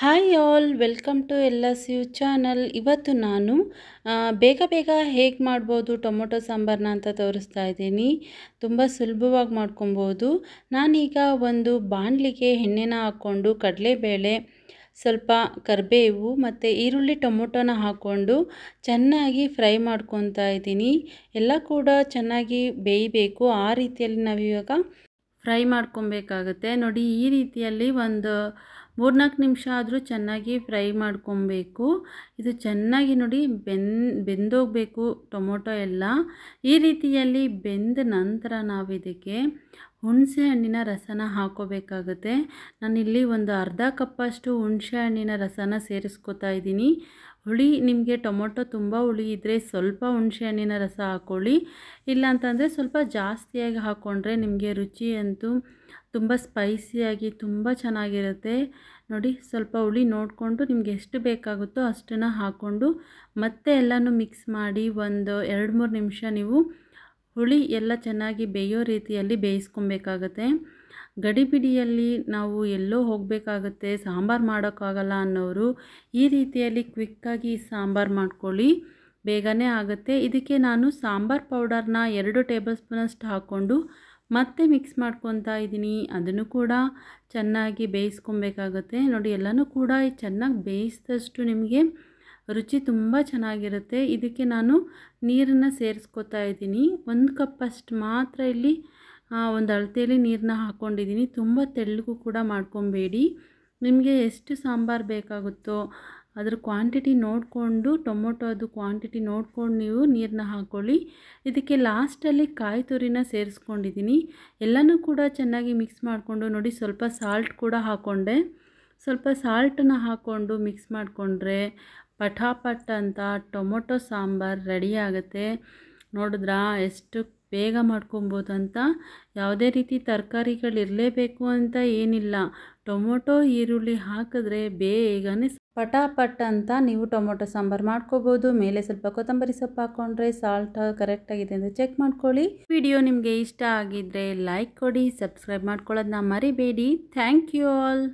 Hi all welcome to L S U channel. ಇವತ್ತು ನಾನು ಬೇಗ ಬೇಗ ಹೇಗೆ ಮಾಡ್ಬೋದು ಟೊಮೊಟೊ ಸಾಂಬಾರನ್ನ ಅಂತ ತೋರಿಸ್ತಾ ಇದ್ದೀನಿ. ತುಂಬ ಸುಲಭವಾಗಿ ಮಾಡ್ಕೊಬೋದು. ನಾನೀಗ ಒಂದು ಬಾಣಲಿಗೆ ಎಣ್ಣೆನ ಹಾಕ್ಕೊಂಡು ಕಡಲೆಬೇಳೆ, ಸ್ವಲ್ಪ ಕರಿಬೇವು ಮತ್ತು ಈರುಳ್ಳಿ ಟೊಮೊಟೊನ ಹಾಕ್ಕೊಂಡು ಚೆನ್ನಾಗಿ ಫ್ರೈ ಮಾಡ್ಕೊತಾ ಇದ್ದೀನಿ. ಎಲ್ಲ ಕೂಡ ಚೆನ್ನಾಗಿ ಬೇಯಬೇಕು. ಆ ರೀತಿಯಲ್ಲಿ ನಾವಿವಾಗ ಫ್ರೈ ಮಾಡ್ಕೊಬೇಕಾಗುತ್ತೆ. ನೋಡಿ, ಈ ರೀತಿಯಲ್ಲಿ ಒಂದು 3-4 ನಿಮಿಷ ಆದರೂ ಚೆನ್ನಾಗಿ ಫ್ರೈ ಮಾಡ್ಕೊಬೇಕು. ಇದು ಚೆನ್ನಾಗಿ ನೋಡಿ ಬೆಂದೋಗಬೇಕು ಟೊಮೊಟೊ ಎಲ್ಲ. ಈ ರೀತಿಯಲ್ಲಿ ಬೆಂದ ನಂತರ ನಾವು ಇದಕ್ಕೆ ಹುಣಸೆ ಹಣ್ಣಿನ ರಸನ ಹಾಕೋಬೇಕಾಗುತ್ತೆ. ನಾನಿಲ್ಲಿ ಒಂದು ಅರ್ಧ ಕಪ್ಪಷ್ಟು ಹುಣಸೆ ಹಣ್ಣಿನ ರಸನ ಸೇರಿಸ್ಕೊತಾ ಇದ್ದೀನಿ. ಹುಳಿ ನಿಮಗೆ ಟೊಮೊಟೊ ತುಂಬ ಹುಳಿ ಇದ್ದರೆ ಸ್ವಲ್ಪ ಹುಣಸೆ ಹಣ್ಣಿನ ರಸ ಹಾಕ್ಕೊಳ್ಳಿ. ಇಲ್ಲಾಂತಂದರೆ ಸ್ವಲ್ಪ ಜಾಸ್ತಿಯಾಗಿ ಹಾಕ್ಕೊಂಡ್ರೆ ನಿಮಗೆ ರುಚಿ ಅಂತೂ ತುಂಬ ಸ್ಪೈಸಿಯಾಗಿ ತುಂಬ ಚೆನ್ನಾಗಿರುತ್ತೆ. ನೋಡಿ, ಸ್ವಲ್ಪ ಹುಳಿ ನೋಡಿಕೊಂಡು ನಿಮಗೆ ಎಷ್ಟು ಬೇಕಾಗುತ್ತೋ ಅಷ್ಟನ್ನು ಹಾಕ್ಕೊಂಡು ಮತ್ತೆ ಎಲ್ಲನೂ ಮಿಕ್ಸ್ ಮಾಡಿ ಒಂದು 2-3 ನಿಮಿಷ ನೀವು ಹುಳಿ ಎಲ್ಲ ಚೆನ್ನಾಗಿ ಬೇಯೋ ರೀತಿಯಲ್ಲಿ ಬೇಯಿಸ್ಕೊಬೇಕಾಗತ್ತೆ. ಗಡಿಬಿಡಿಯಲ್ಲಿ ನಾವು ಎಲ್ಲೋ ಹೋಗಬೇಕಾಗುತ್ತೆ, ಸಾಂಬಾರು ಮಾಡೋಕ್ಕಾಗಲ್ಲ ಅನ್ನೋರು ಈ ರೀತಿಯಲ್ಲಿ ಕ್ವಿಕ್ಕಾಗಿ ಸಾಂಬಾರು ಮಾಡ್ಕೊಳ್ಳಿ, ಬೇಗನೆ ಆಗುತ್ತೆ. ಇದಕ್ಕೆ ನಾನು ಸಾಂಬಾರು ಪೌಡರ್ನ 2 ಟೇಬಲ್ ಸ್ಪೂನಷ್ಟು ಹಾಕ್ಕೊಂಡು ಮತ್ತೆ ಮಿಕ್ಸ್ ಮಾಡ್ಕೊತಾ ಇದ್ದೀನಿ. ಅದನ್ನು ಕೂಡ ಚೆನ್ನಾಗಿ ಬೇಯಿಸ್ಕೊಬೇಕಾಗುತ್ತೆ. ನೋಡಿ, ಎಲ್ಲನೂ ಕೂಡ ಚೆನ್ನಾಗಿ ಬೇಯಿಸಿದಷ್ಟು ನಿಮಗೆ ರುಚಿ ತುಂಬ ಚೆನ್ನಾಗಿರುತ್ತೆ. ಇದಕ್ಕೆ ನಾನು ನೀರನ್ನು ಸೇರಿಸ್ಕೊತಾ ಇದ್ದೀನಿ. 1 ಕಪ್ಪಷ್ಟು ಮಾತ್ರ ಇಲ್ಲಿ ಒಂದು ಅಳತೆಯಲ್ಲಿ ನೀರನ್ನ ಹಾಕ್ಕೊಂಡಿದ್ದೀನಿ. ತುಂಬ ತೆಳ್ಳಗೂ ಕೂಡ ಮಾಡ್ಕೊಬೇಡಿ. ನಿಮಗೆ ಎಷ್ಟು ಸಾಂಬಾರು ಬೇಕಾಗುತ್ತೋ ಅದರ ಕ್ವಾಂಟಿಟಿ ನೋಡಿಕೊಂಡು, ಟೊಮೊಟೊದು ಕ್ವಾಂಟಿಟಿ ನೋಡ್ಕೊಂಡು ನೀವು ನೀರನ್ನ ಹಾಕ್ಕೊಳ್ಳಿ. ಇದಕ್ಕೆ ಲಾಸ್ಟಲ್ಲಿ ಕಾಯಿ ತುರಿನ ಸೇರಿಸ್ಕೊಂಡಿದ್ದೀನಿ. ಎಲ್ಲನೂ ಕೂಡ ಚೆನ್ನಾಗಿ ಮಿಕ್ಸ್ ಮಾಡಿಕೊಂಡು ನೋಡಿ, ಸ್ವಲ್ಪ ಸಾಲ್ಟ್ ಕೂಡ ಹಾಕ್ಕೊಂಡೆ. ಸ್ವಲ್ಪ ಸಾಲ್ಟನ್ನ ಹಾಕ್ಕೊಂಡು ಮಿಕ್ಸ್ ಮಾಡಿಕೊಂಡ್ರೆ ಪಟಾಪಟ್ ಅಂತ ಟೊಮೊಟೊ ಸಾಂಬಾರು ರೆಡಿ ಆಗುತ್ತೆ. ನೋಡಿದ್ರಾ ಎಷ್ಟು ಬೇಗ ಮಾಡ್ಕೊಬೋದು ಅಂತ. ಯಾವುದೇ ರೀತಿ ತರಕಾರಿಗಳಿರಲೇಬೇಕು ಅಂತ ಏನಿಲ್ಲ. ಟೊಮೊಟೊ ಈರುಳ್ಳಿ ಹಾಕಿದ್ರೆ ಬೇಗನೆ ಪಟಾಪಟ್ ಅಂತ ನೀವು ಟೊಮೊಟೊ ಸಾಂಬಾರು ಮಾಡ್ಕೋಬೋದು. ಮೇಲೆ ಸ್ವಲ್ಪ ಕೊತ್ತಂಬರಿ ಸೊಪ್ಪು ಹಾಕ್ಕೊಂಡ್ರೆ ಸಾಲ್ಟ್ ಕರೆಕ್ಟಾಗಿದೆ ಅಂತ ಚೆಕ್ ಮಾಡ್ಕೊಳ್ಳಿ. ವಿಡಿಯೋ ನಿಮಗೆ ಇಷ್ಟ ಆಗಿದ್ದರೆ ಲೈಕ್ ಕೊಡಿ, ಸಬ್ಸ್ಕ್ರೈಬ್ ಮಾಡ್ಕೊಳ್ಳೋದನ್ನ ಮರಿಬೇಡಿ. Thank you all.